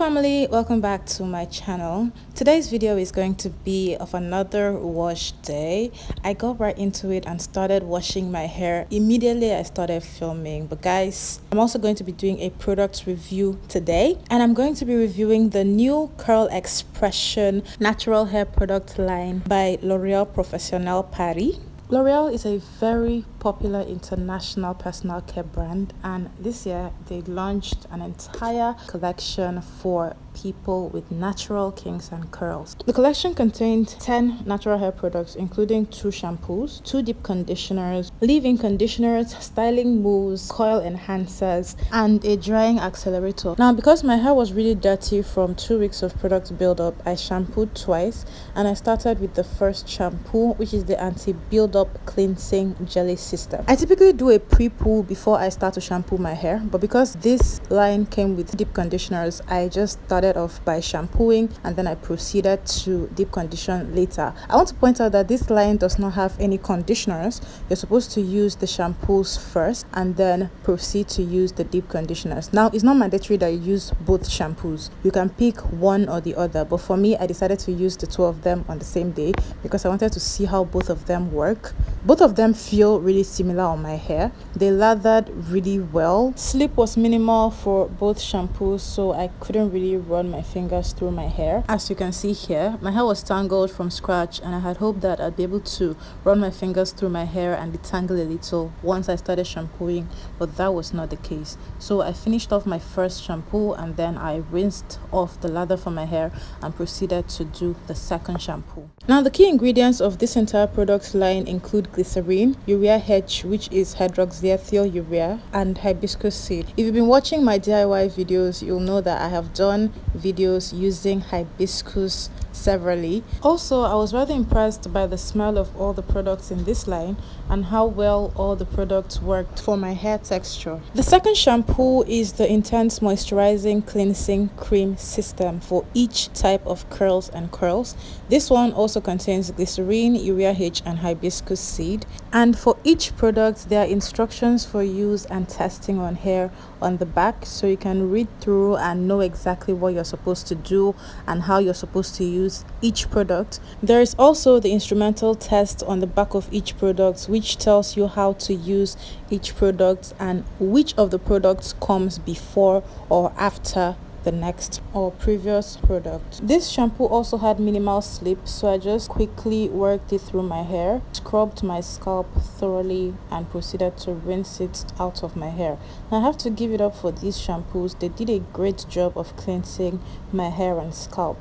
family, welcome back to my channel. Today's video is going to be of another wash day. I got right into it and started washing my hair immediately I started filming. But guys, I'm also going to be doing a product review today, and I'm going to be reviewing the new Curl Expression natural hair product line by L'Oreal Professionnel Paris. L'Oreal is a very popular international personal care brand, and this year they launched an entire collection for people with natural kinks and curls. The collection contained 10 natural hair products, including 2 shampoos, 2 deep conditioners, leave-in conditioners, styling mousse, coil enhancers, and a drying accelerator. Now, because my hair was really dirty from 2 weeks of product build-up, I shampooed twice, and I started with the first shampoo, which is the anti-build-up cleansing jelly system. I typically do a pre-poo before I start to shampoo my hair, but because this line came with deep conditioners, I just started off by shampooing and then I proceeded to deep condition later. I want to point out that this line does not have any conditioners. You're supposed to use the shampoos first and then proceed to use the deep conditioners. Now, it's not mandatory that you use both shampoos. You can pick one or the other, but for me, I decided to use the 2 of them on the same day because I wanted to see how both of them work. Both of them feel really similar on my hair. They lathered really well. Slip was minimal for both shampoos, so I couldn't really run my fingers through my hair. As you can see here, my hair was tangled from scratch, and I had hoped that I'd be able to run my fingers through my hair and detangle a little once I started shampooing, but that was not the case. So I finished off my first shampoo and then I rinsed off the lather from my hair and proceeded to do the second shampoo. Now, the key ingredients of this entire product line include glycerin, urea H, which is hydroxyethyl urea, and hibiscus seed. If you've been watching my DIY videos, you'll know that I have done videos using hibiscus severally. Also, I was rather impressed by the smell of all the products in this line and how well all the products worked for my hair texture. The second shampoo is the Intense Moisturizing Cleansing Cream System for each type of curls and curls. This one also contains glycerin, urea H, and hibiscus seed. And for each product, there are instructions for use and testing on hair on the back, so you can read through and know exactly what you're supposed to do and how you're supposed to use each product. There is also the instrumental test on the back of each product, which tells you how to use each product and which of the products comes before or after the next or previous product. This shampoo also had minimal slip, so I just quickly worked it through my hair, scrubbed my scalp thoroughly, and proceeded to rinse it out of my hair. Now, I have to give it up for these shampoos. They did a great job of cleansing my hair and scalp.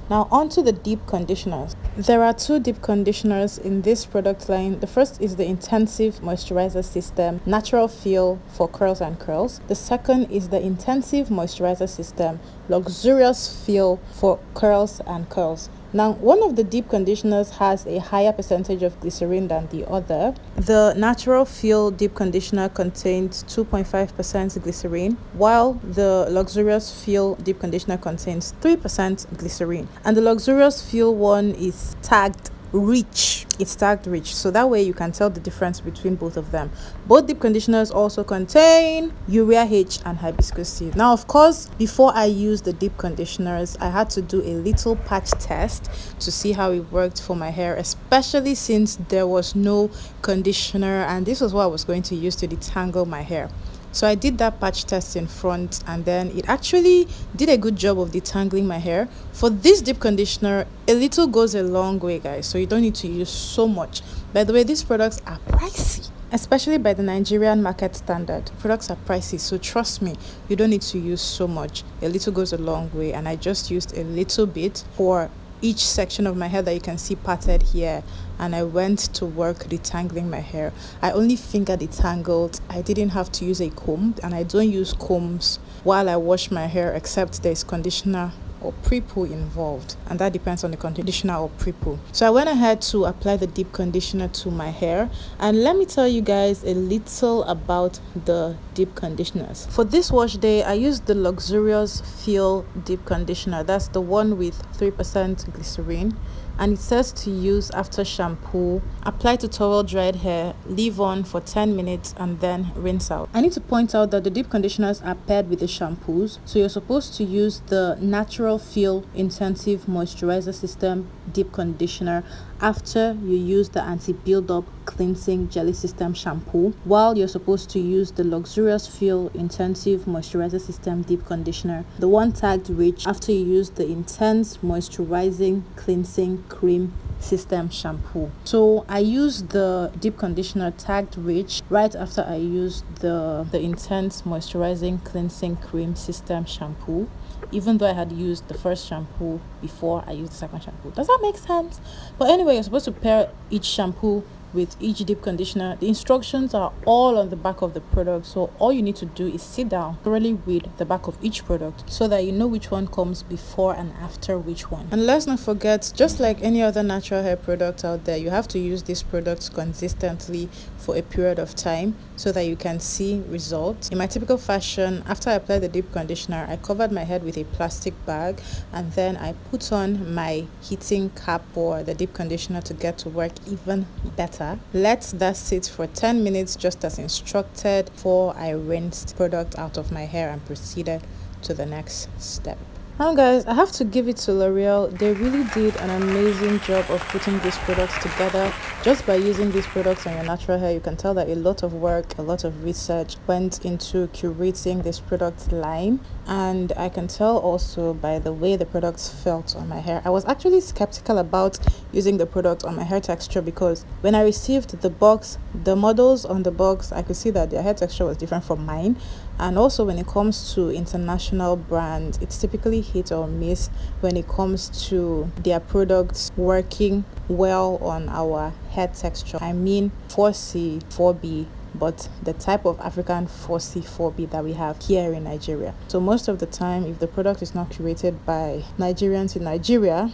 Now, on to the deep conditioners. There are 2 deep conditioners in this product line. The first is the Intensive Moisturizer System Natural Feel for Curls and Curls. The second is the Intensive Moisturizer System Luxurious Feel for Curls and Curls. Now, one of the deep conditioners has a higher percentage of glycerin than the other. The Natural Feel Deep Conditioner contains 2.5% glycerin, while the Luxurious Feel Deep Conditioner contains 3% glycerin. And the Luxurious Feel one is tagged rich. It's tagged rich, so that way you can tell the difference between both of them. Both deep conditioners also contain urea H and hibiscus seed. Now, of course, before I used the deep conditioners, I had to do a little patch test to see how it worked for my hair, especially since there was no conditioner, and this was what I was going to use to detangle my hair. So I did that patch test in front, and then it actually did a good job of detangling my hair. For this deep conditioner, a little goes a long way, guys, so you don't need to use so much. By the way, these products are pricey, especially by the Nigerian market standard. Products are pricey, so trust me, you don't need to use so much. A little goes a long way, and I just used a little bit for each section of my hair that you can see parted here, and I went to work detangling my hair. I only finger detangled. I didn't have to use a comb, and I don't use combs while I wash my hair except there's conditioner or pre-poo involved, and that depends on the conditioner or pre-poo. So I went ahead to apply the deep conditioner to my hair, and let me tell you guys a little about the deep conditioners. For this wash day, I used the Luxurious Feel Deep Conditioner. That's the one with 3% glycerin. and it says to use after shampoo, apply to towel dried hair, leave on for 10 minutes and then rinse out. I need to point out that the deep conditioners are paired with the shampoos, so you're supposed to use the Natural Feel Intensive Moisturizer System deep conditioner after you use the anti-buildup cleansing jelly system shampoo, while you're supposed to use the Luxurious Feel Intensive Moisturizer System deep conditioner, the one tagged rich, after you use the Intense Moisturizing Cleansing Cream system shampoo. So I used the deep conditioner tagged rich right after I used the Intense Moisturizing Cleansing Cream system shampoo, even though I had used the first shampoo before I used the second shampoo. Does that make sense? But anyway, you're supposed to pair each shampoo with each deep conditioner. The instructions are all on the back of the product, so all you need to do is sit down, thoroughly read the back of each product so that you know which one comes before and after which one. And let's not forget, just like any other natural hair product out there, you have to use these products consistently for a period of time so that you can see results. In my typical fashion, after I applied the deep conditioner, I covered my head with a plastic bag and then I put on my heating cap for the deep conditioner to get to work even better. Let that sit for 10 minutes just as instructed before I rinsed product out of my hair and proceeded to the next step. Now guys, I have to give it to L'Oreal. They really did an amazing job of putting these products together. Just by using these products on your natural hair, you can tell that a lot of work, a lot of research went into curating this product line. And I can tell also by the way the products felt on my hair. I was actually skeptical about using the product on my hair texture because when I received the box, the models on the box, I could see that their hair texture was different from mine. And also when it comes to international brands, it's typically hit or miss when it comes to their products working well on our hair texture. I mean 4C, 4B, but the type of African 4C, 4B that we have here in Nigeria. So most of the time, if the product is not curated by Nigerians in Nigeria,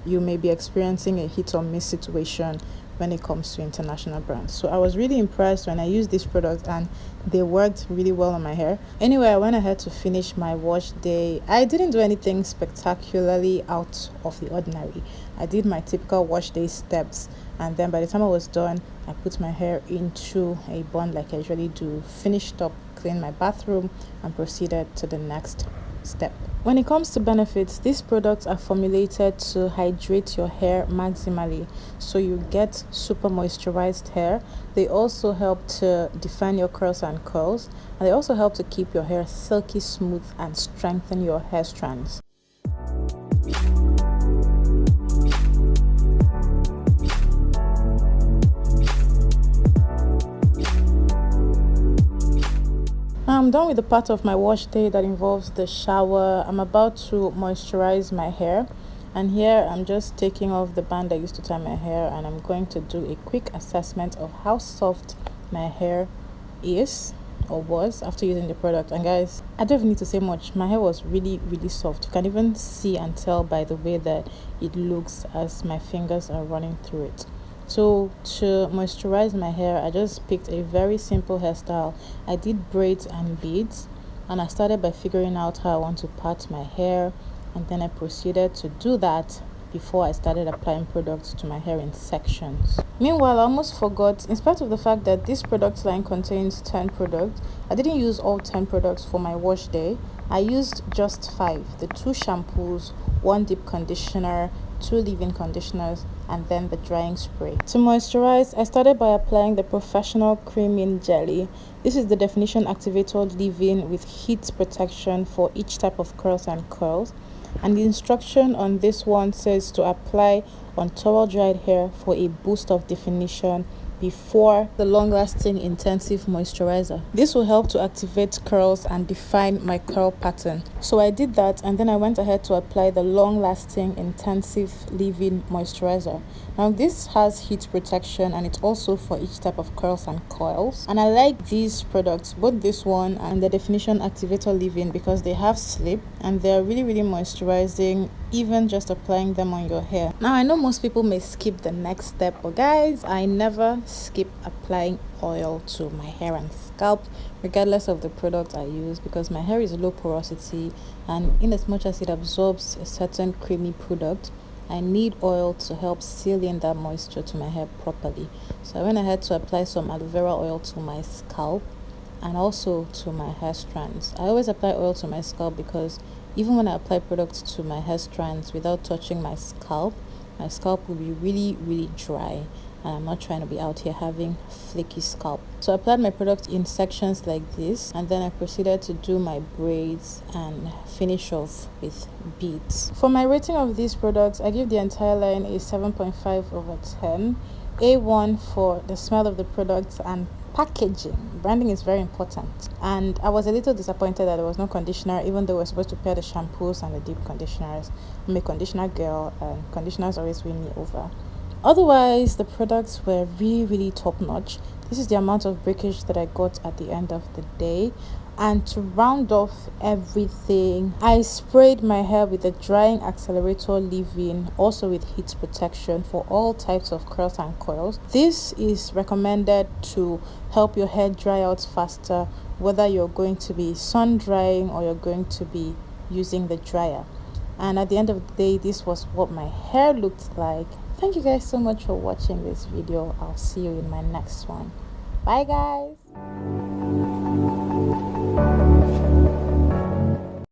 you may be experiencing a hit or miss situation when it comes to international brands. So I was really impressed when I used this product and they worked really well on my hair. Anyway, I went ahead to finish my wash day. I didn't do anything spectacularly out of the ordinary. I did my typical wash day steps, and then by the time I was done, I put my hair into a bun like I usually do, finished up, cleaned my bathroom, and proceeded to the next step. When it comes to benefits, these products are formulated to hydrate your hair maximally so you get super moisturized hair. They also help to define your curls and curls, and they also help to keep your hair silky smooth and strengthen your hair strands. I'm done with the part of my wash day that involves the shower. I'm about to moisturize my hair, and here I'm just taking off the band I used to tie my hair, and I'm going to do a quick assessment of how soft my hair is or was after using the product. And guys, I don't even need to say much. My hair was really soft. You can even see and tell by the way that it looks as my fingers are running through it. So to moisturize my hair, I just picked a very simple hairstyle. I did braids and beads, and I started by figuring out how I want to part my hair, and then I proceeded to do that before I started applying products to my hair in sections. Meanwhile, I almost forgot, in spite of the fact that this product line contains 10 products, I didn't use all 10 products for my wash day. I used just 5, the 2 shampoos, 1 deep conditioner, 2 leave-in conditioners, and then the drying spray. To moisturize, I started by applying the Professional Creaming Jelly. This is the definition activator leave-in with heat protection for each type of curls and curls. And the instruction on this one says to apply on towel dried hair for a boost of definition before the long-lasting intensive moisturizer. This will help to activate curls and define my curl pattern. So I did that, and then I went ahead to apply the long-lasting intensive leave-in moisturizer. Now this has heat protection, and it's also for each type of curls and coils. And I like these products, both this one and the definition activator leave-in, because they have slip and they're really moisturizing, even just applying them on your hair. Now I know most people may skip the next step, but guys, I never skip applying oil to my hair and scalp regardless of the product I use, because my hair is low porosity, and in as much as it absorbs a certain creamy product, I need oil to help seal in that moisture to my hair properly. So I went ahead to apply some aloe vera oil to my scalp and also to my hair strands. I always apply oil to my scalp because even when I apply products to my hair strands without touching my scalp will be really dry, and I'm not trying to be out here having flaky scalp. So I applied my product in sections like this, and then I proceeded to do my braids and finish off with beads. For my rating of these products, I give the entire line a 7.5 over 10. A1 for the smell of the products and packaging. Branding is very important, and I was a little disappointed that there was no conditioner, even though we're supposed to pair the shampoos and the deep conditioners. I'm a conditioner girl, and conditioners always win me over. Otherwise, the products were really top notch. This is the amount of breakage that I got at the end of the day. And to round off everything, I sprayed my hair with the drying accelerator leave-in, also with heat protection for all types of curls and coils. This is recommended to help your hair dry out faster, whether you're going to be sun drying or you're going to be using the dryer. And at the end of the day, this was what my hair looked like. Thank you guys so much for watching this video. I'll see you in my next one. Bye guys.